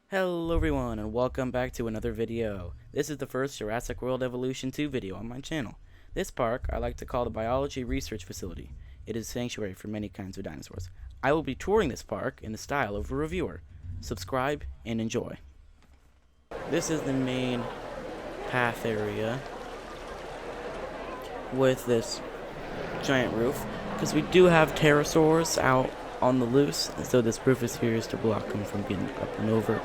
Hello everyone and welcome back to another video. This is the first Jurassic World Evolution 2 video on my channel. This park I like to call the Biology Research Facility. It is a sanctuary for many kinds of dinosaurs. I will be touring this park in the style of a reviewer. Subscribe and enjoy. This is the main path area with this giant roof because we do have pterosaurs out on the loose, and so this roof is here to block them from getting up and over.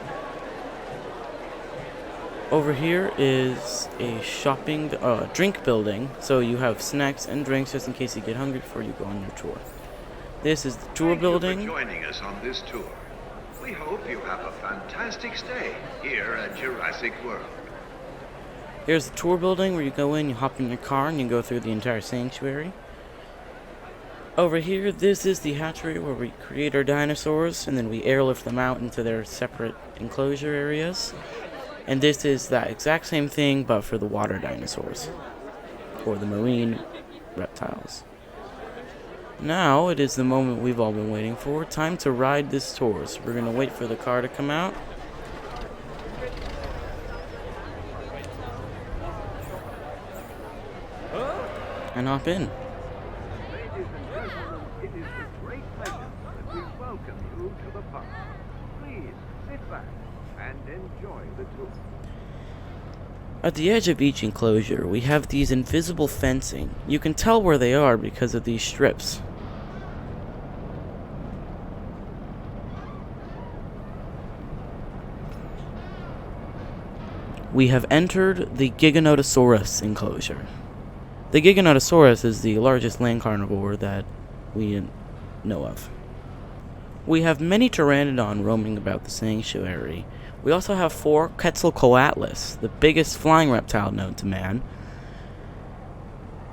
Over here is a drink building, so you have snacks and drinks just in case you get hungry before you go on your tour. This is the tour building. Thank you for joining us on this tour. We hope you have a fantastic stay here at Jurassic World. Here's the tour building where you go in, you hop in your car, and you go through the entire sanctuary. Over here, this is the hatchery where we create our dinosaurs, and then we airlift them out into their separate enclosure areas. And this is that exact same thing, but for the water dinosaurs, or the marine reptiles. Now, it is the moment we've all been waiting for. Time to ride this tour. So we're going to wait for the car to come out. And hop in. Ladies and gentlemen, it is with great pleasure that we welcome you to the park. Please sit back and enjoy the tour. At the edge of each enclosure, we have these invisible fencing. You can tell where they are because of these strips. We have entered the Giganotosaurus enclosure. The Giganotosaurus is the largest land carnivore that we know of. We have many pteranodon roaming about the sanctuary. We also have 4 Quetzalcoatlus, the biggest flying reptile known to man,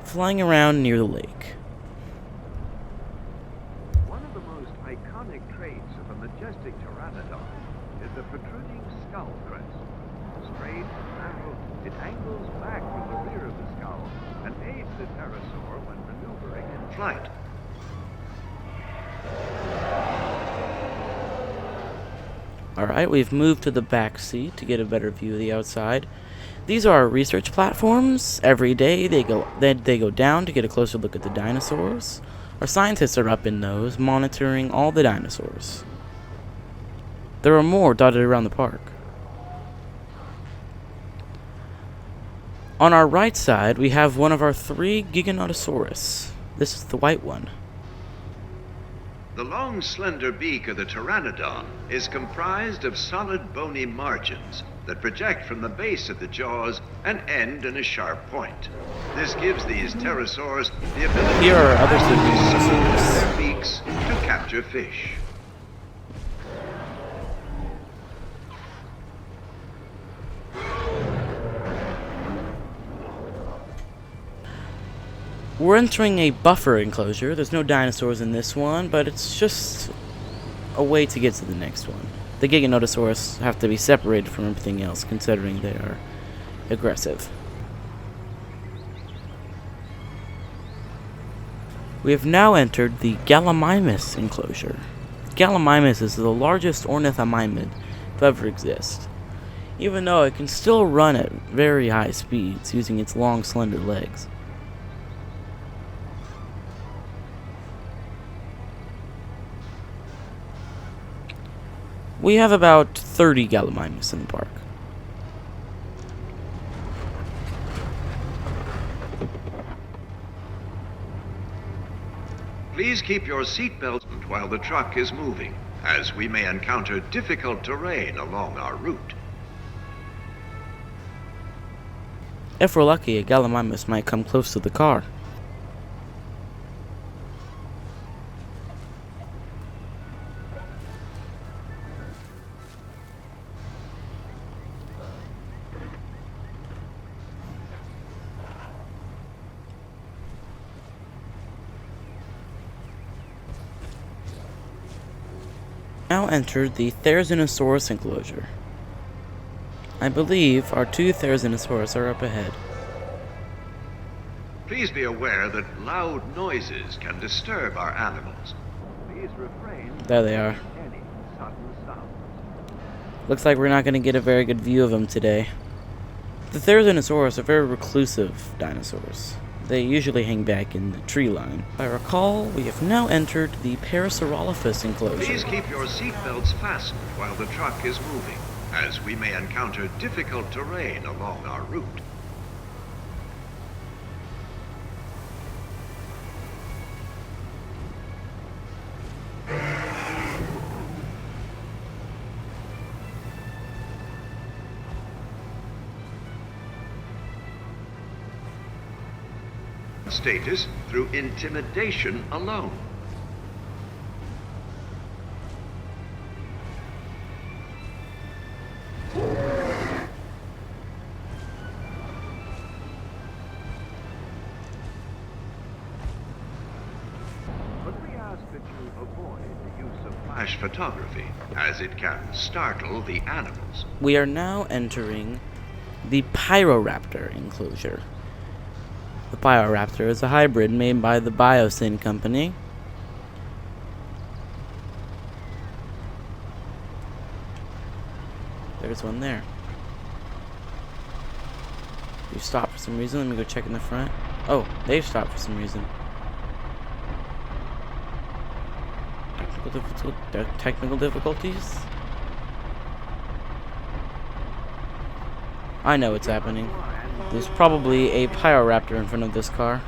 flying around near the lake. One of the most iconic traits of a majestic pteranodon is the protruding skull crest. Straight and narrow, it angles back from the rear of the skull and aids the pterosaur when maneuvering in flight. Alright, we've moved to the back seat to get a better view of the outside. These are our research platforms. Every day they go down to get a closer look at the dinosaurs. Our scientists are up in those, monitoring all the dinosaurs. There are more dotted around the park. On our right side, we have one of our 3 Giganotosaurus. This is the white one. The long, slender beak of the pteranodon is comprised of solid bony margins that project from the base of the jaws and end in a sharp point. This gives these pterosaurs the ability Here are other to Giganotosaurus. use their beaks to capture fish. We're entering a buffer enclosure. There's no dinosaurs in this one, but it's just a way to get to the next one. The Giganotosaurus have to be separated from everything else, considering they are aggressive. We have now entered the Gallimimus enclosure. Gallimimus is the largest ornithomimid to ever exist, even though it can still run at very high speeds using its long, slender legs. We have about 30 Gallimimus in the park. Please keep your seatbelts while the truck is moving, as we may encounter difficult terrain along our route. If we're lucky, a Gallimimus might come close to the car. Now entered the Therizinosaurus enclosure. I believe our 2 Therizinosaurus are up ahead. Please be aware that loud noises can disturb our animals. Please refrain There they are. from any sudden sounds. Looks like we're not going to get a very good view of them today. The Therizinosaurus are very reclusive dinosaurs. They usually hang back in the tree line. If I recall, we have now entered the Parasaurolophus enclosure. Please keep your seatbelts fastened while the truck is moving, as we may encounter difficult terrain along our route. Status through intimidation alone. But we ask that you avoid the use of flash photography, as it can startle the animals. We are now entering the Pyroraptor enclosure. The Pyroraptor is a hybrid made by the Biosyn company. There's one there. You stopped for some reason. Let me go check in the front. Oh, they've stopped for some reason. Technical difficulties? I know what's happening. There's probably a Pyroraptor in front of this car.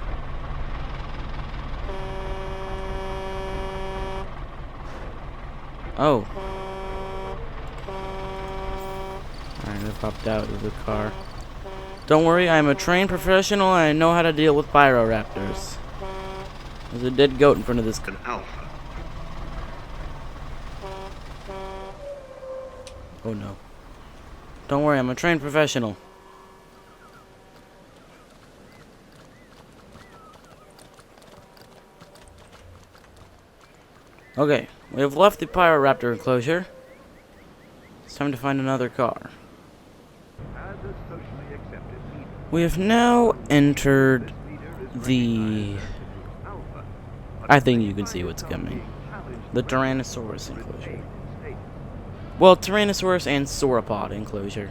Oh. Alright, I popped out of the car. Don't worry, I'm a trained professional and I know how to deal with Pyroraptors. There's a dead goat in front of this car. An alpha. Oh no. Don't worry, I'm a trained professional. Okay, we have left the Pyroraptor enclosure. It's time to find another car. We have now entered the... I think you can see what's coming. The Tyrannosaurus enclosure. Well, Tyrannosaurus and Sauropod enclosure.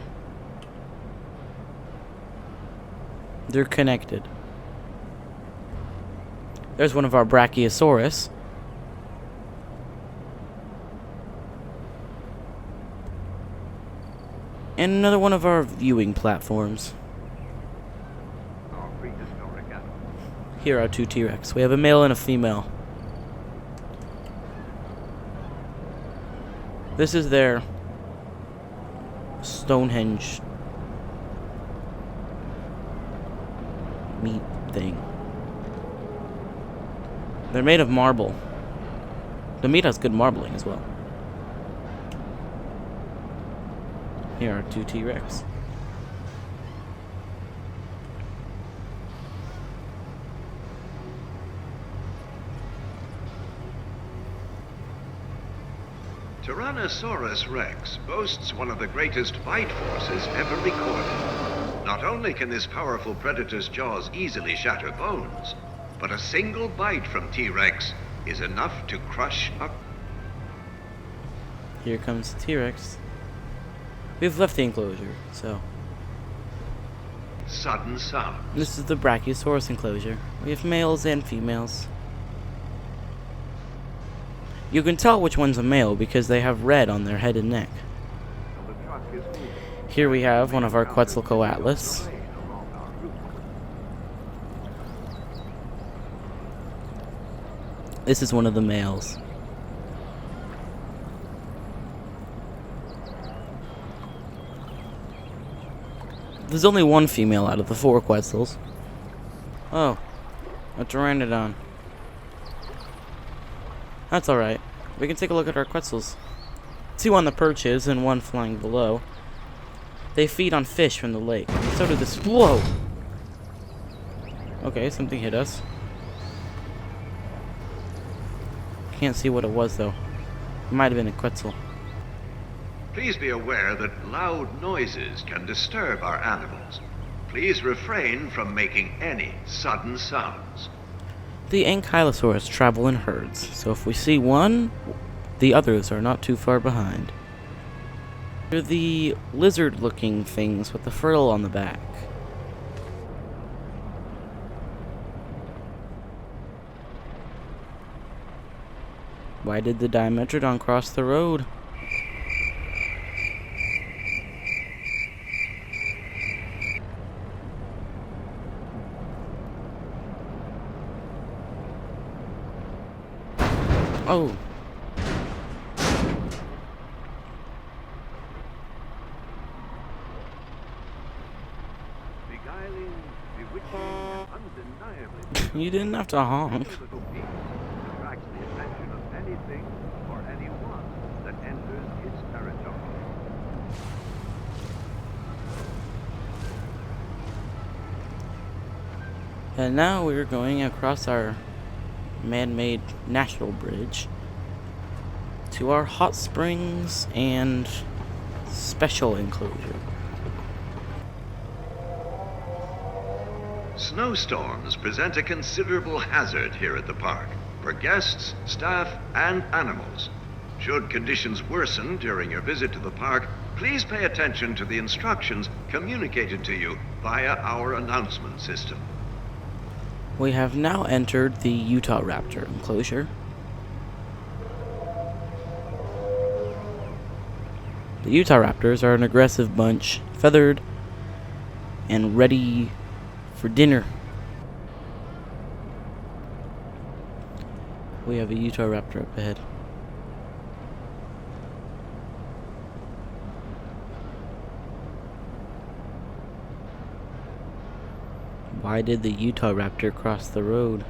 They're connected. There's one of our Brachiosaurus. And another one of our viewing platforms. Here are two T-Rex. We have a male and a female. This is their Stonehenge meat thing. They're made of marble. The meat has good marbling as well. Here are two T-Rex. Tyrannosaurus rex boasts one of the greatest bite forces ever recorded. Not only can this powerful predator's jaws easily shatter bones, but a single bite from T-Rex is enough to crush a... Here comes the T-Rex. We've left the enclosure, so... sudden sound. This is the Brachiosaurus enclosure. We have males and females. You can tell which one's a male because they have red on their head and neck. Here we have one of our Quetzalcoatlus. This is one of the males. There's only one female out of the 4 Quetzals. Oh, a Pteranodon. That's alright. We can take a look at our Quetzals. 2 on the perches and 1 flying below. They feed on fish from the lake. So do this. Whoa! Okay, something hit us. Can't see what it was though. It might have been a Quetzal. Please be aware that loud noises can disturb our animals. Please refrain from making any sudden sounds. The Ankylosaurus travel in herds, so if we see one, the others are not too far behind. They're the lizard-looking things with the frill on the back. Why did the Dimetrodon cross the road? Oh. Beguiling, bewitching, and undeniably You didn't have to honk. little piece attracts the attention of anything or anyone that enters its territory. And now we're going across our man-made natural bridge to our hot springs and special enclosure. Snowstorms present a considerable hazard here at the park for guests, staff, and animals. Should conditions worsen during your visit to the park, please pay attention to the instructions communicated to you via our announcement system. We have now entered the Utah Raptor enclosure. The Utah Raptors are an aggressive bunch, feathered and ready for dinner. We have a Utah Raptor up ahead. Why did the Utah Raptor cross the road?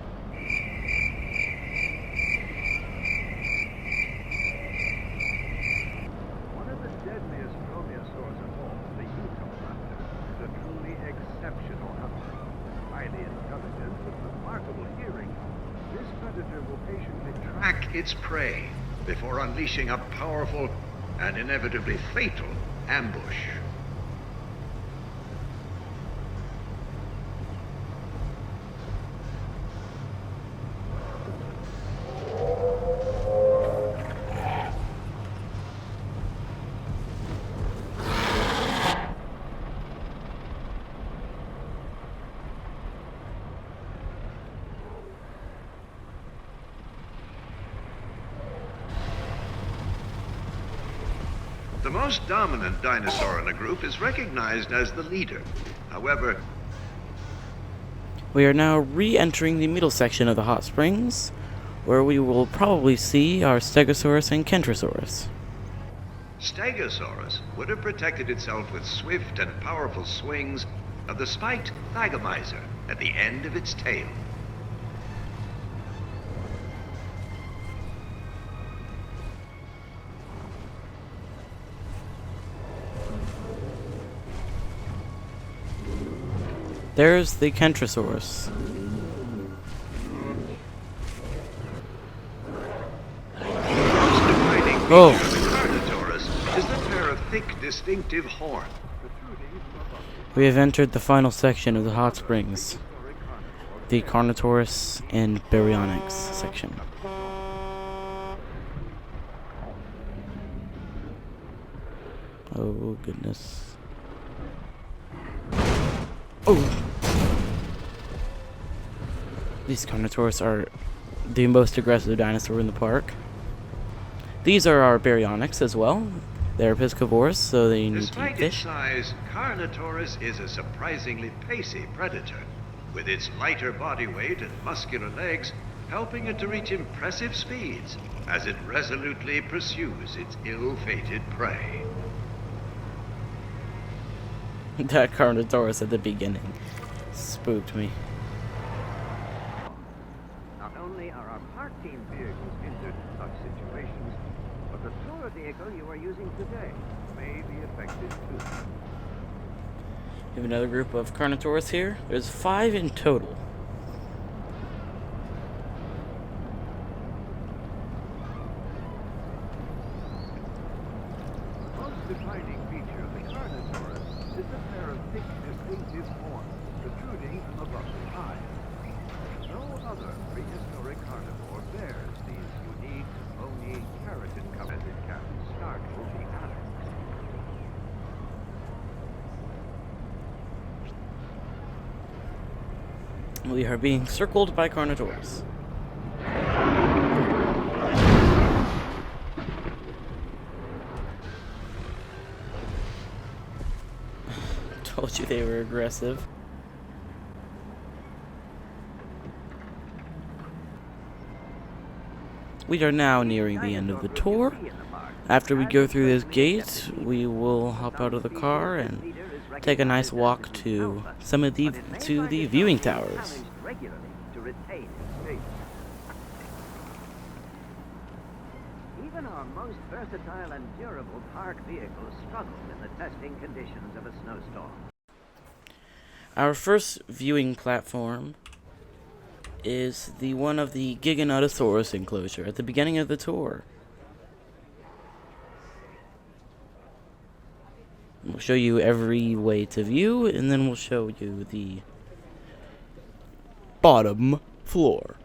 One of the deadliest dromaeosaurs of all, the Utah raptor, is a truly exceptional hunter. Highly intelligent with remarkable hearing, this predator will patiently track its prey before unleashing a powerful and inevitably fatal ambush. The most dominant dinosaur in a group is recognized as the leader. However, We are now re-entering the middle section of the hot springs, where we will probably see our Stegosaurus and Kentrosaurus. Stegosaurus would have protected itself with swift and powerful swings of the spiked thagomizer at the end of its tail. There's the Kentrosaurus. Most defining feature Oh. of the Carnotaurus is the pair of thick, distinctive horns. We have entered the final section of the hot springs, the Carnotaurus and Baryonyx section. Oh goodness. Oh! These Carnotaurus are the most aggressive dinosaur in the park. These are our Baryonyx as well. They're piscivores, so they need to eat Despite its fish. size, Carnotaurus is a surprisingly pacey predator, with its lighter body weight and muscular legs helping it to reach impressive speeds as it resolutely pursues its ill-fated prey. That Carnotaurus at the beginning spooked me. Not only are our park team vehicles injured in such situations, but the tour vehicle you are using today may be affected too. We have another group of Carnotaurus here. There's 5 in total. The most defining feature of the Carnotaurus is a pair of thick, distinctive horns protruding from above the eyes. No other prehistoric carnivore bears these unique, bony, keratin-covered that can startle the animals. We are being circled by carnivores. Told you they were aggressive. We are now nearing the end of the tour. After we go through this gate, we will hop out of the car and take a nice walk to the viewing towers. Even our most versatile and durable park vehicles struggle in the testing conditions of a snowstorm. Our first viewing platform is the one of the Giganotosaurus enclosure at the beginning of the tour. We'll show you every way to view, and then we'll show you the bottom floor.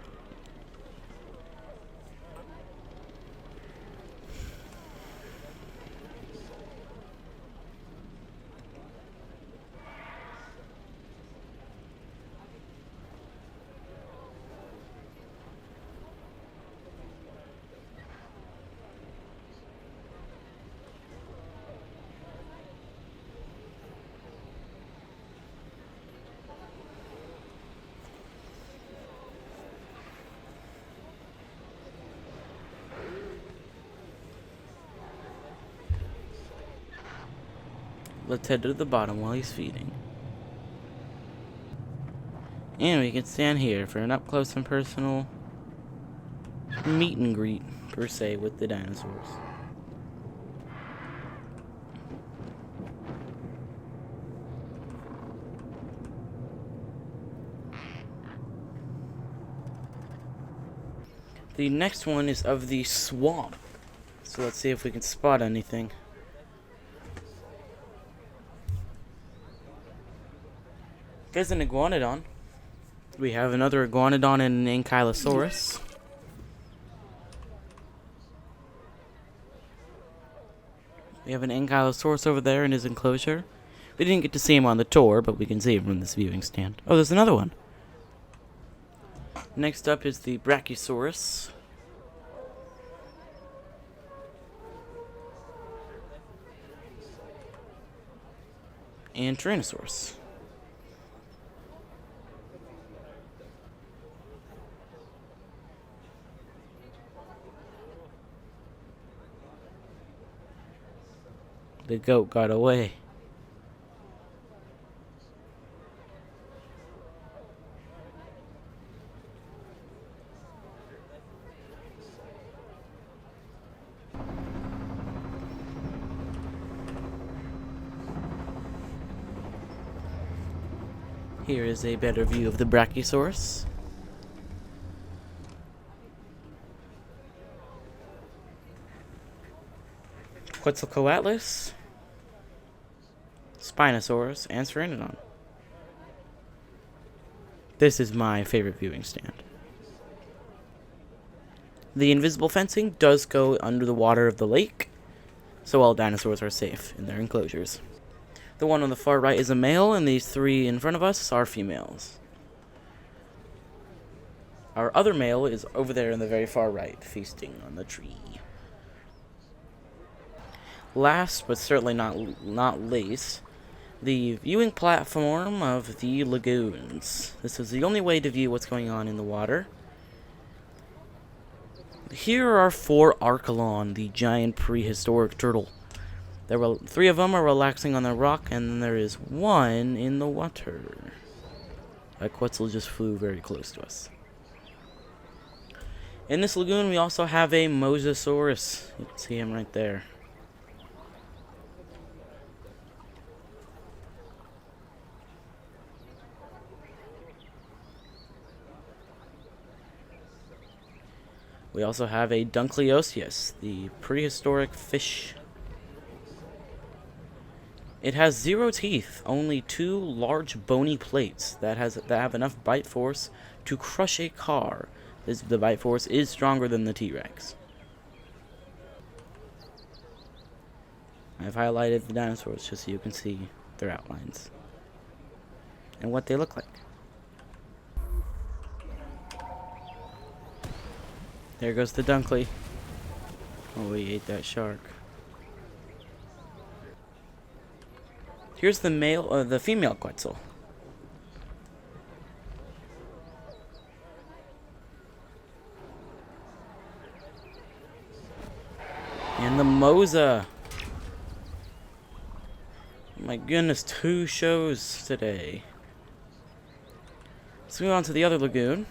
Let's head to the bottom while he's feeding. And we can stand here for an up close and personal meet and greet, per se, with the dinosaurs. The next one is of the swamp. So let's see if we can spot anything. There's an iguanodon. We have another iguanodon and an ankylosaurus. We have an ankylosaurus over there in his enclosure. We didn't get to see him on the tour, but we can see him from this viewing stand. Oh, there's another one. Next up is the brachiosaurus. And Tyrannosaurus. The goat got away. Here is a better view of the Brachiosaurus. Quetzalcoatlus, Spinosaurus, and Pteranodon. This is my favorite viewing stand. The invisible fencing does go under the water of the lake, so all dinosaurs are safe in their enclosures. The one on the far right is a male, and these three in front of us are females. Our other male is over there in the very far right, feasting on the tree. Last, but certainly not least, the viewing platform of the lagoons. This is the only way to view what's going on in the water. Here are 4 Archelon, the giant prehistoric turtle. There were 3 of them are relaxing on the rock, and then there is 1 in the water. That Quetzal just flew very close to us. In this lagoon, we also have a Mosasaurus. You can see him right there. We also have a Dunkleosteus, the prehistoric fish. It has 0 teeth, only 2 large bony plates that have enough bite force to crush a car. The bite force is stronger than the T-Rex. I've highlighted the dinosaurs just so you can see their outlines and what they look like. There goes the Dunkley. Oh, he ate that shark. Here's the female Quetzal. And the Mosa. My goodness, 2 shows today. Let's move on to the other lagoon.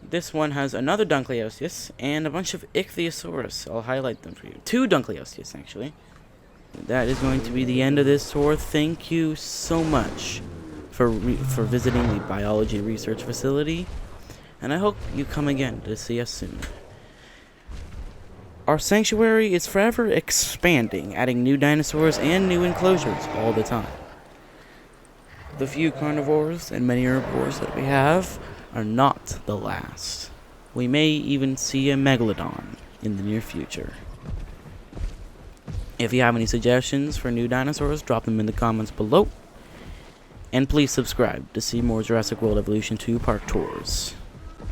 This one has another Dunkleosteus and a bunch of Ichthyosaurus. I'll highlight them for you. 2 Dunkleosteus, actually. That is going to be the end of this tour. Thank you so much for visiting the biology research facility, and I hope you come again to see us soon. Our sanctuary is forever expanding, adding new dinosaurs and new enclosures all the time. The few carnivores and many herbivores that we have are not the last. We may even see a megalodon in the near future. If you have any suggestions for new dinosaurs, drop them in the comments below. And please subscribe to see more Jurassic World Evolution 2 park tours.